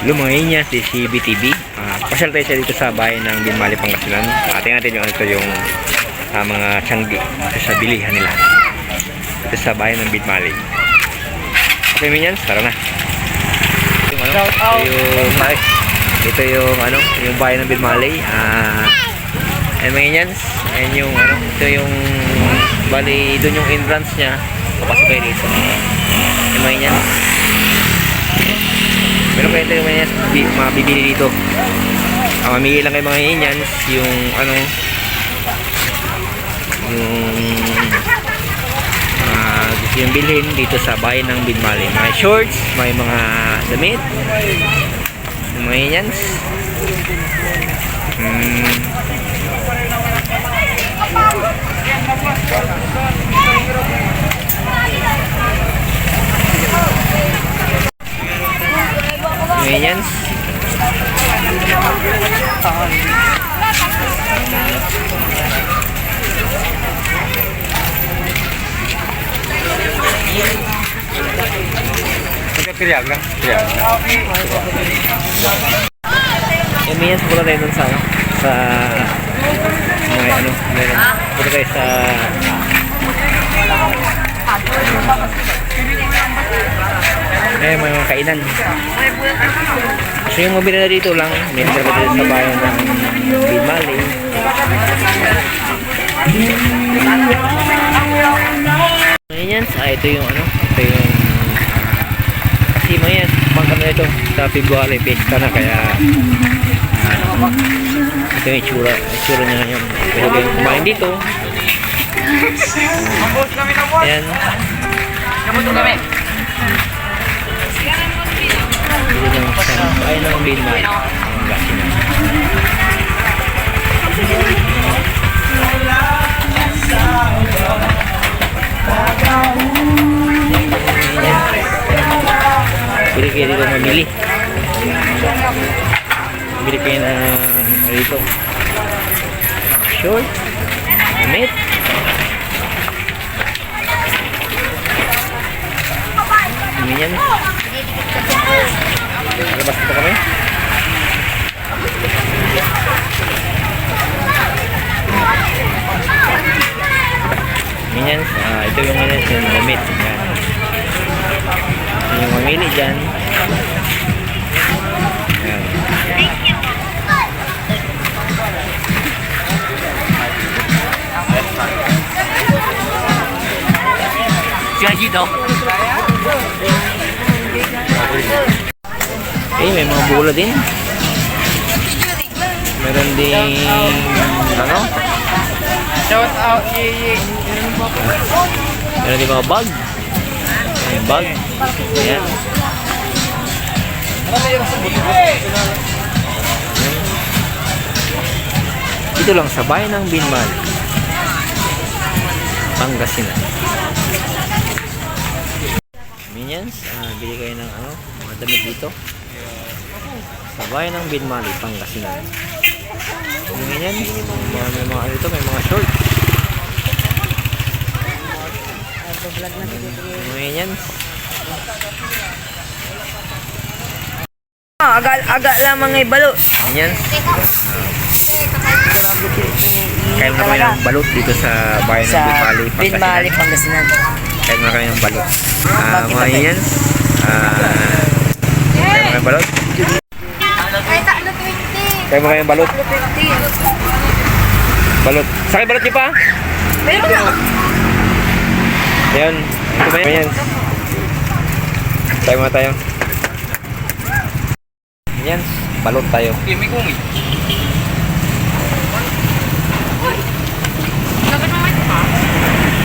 Lumanginya si CBTV. Pasyal tayo siya dito sa bayan ng Binmali, Pangasinan. Tingnan natin yung ano to, yung mga tiyanggi ito sa bilihan nila. Ito sa bayan ng Binmali. Okay, Minions, tara na. Yung ano, ito yung ano, yung bayan ng Binmali. And Minions, and yung ano, ito yung bali doon yung entrance niya. Papasok kayo dito. And Minions, meron kayo tayo mabibili dito. Mamili lang kayo mga Indians yung ano, yung gusto yung bilhin dito sa bayan ng Binmali. May shorts, may mga damit, yung mga Indians. Ayan. Kiriag lang. Ayan, punta tayo dun sa ano, sa mga ano, punta tayo sa may mga kainan. So yung mabili na dito lang, may nagkakita dito sa bayan ng Binmali. Ngayon, ito yung ano, ito yung kasi mga pang kami ito sa February pesta na, kaya ito yung itsura niya ngayon. Pwede kayong kumain dito. Ayan. Dito lang sa bayan ng Binmali, Pangasinan. Pwede kayo dito mamili. Bili kayo na dito short, damit. Yan. Labas dito kami. Yan. Ito yung ano, yung damit. Yan. Yung mamili dyan. Yan. Dito. May mga bula din. Meron din ano? Shout out. Meron din mga bag. May bag. Ayan. Dito lang sa bayan ng Binmali, Pangasinan. Minions, bili kayo ng ano, mga damit dito sa bayan ng Binmali, Pangasinan. Minions, may mga ano dito, may mga shorts. Minions. Aga lamang ay balot. Minions. Kaya mo kami ng balot dito sa bayan ng Binmali, Pangasinan. Kaya mo kami ng balot. Mga Indians, kaya mo kami balot. Kaya mo kami balot. Balot. Sakay balot niyo pa? Meron na. Ayan. Ito ba yan? Tayo muna tayo. Ayan. Balot tayo.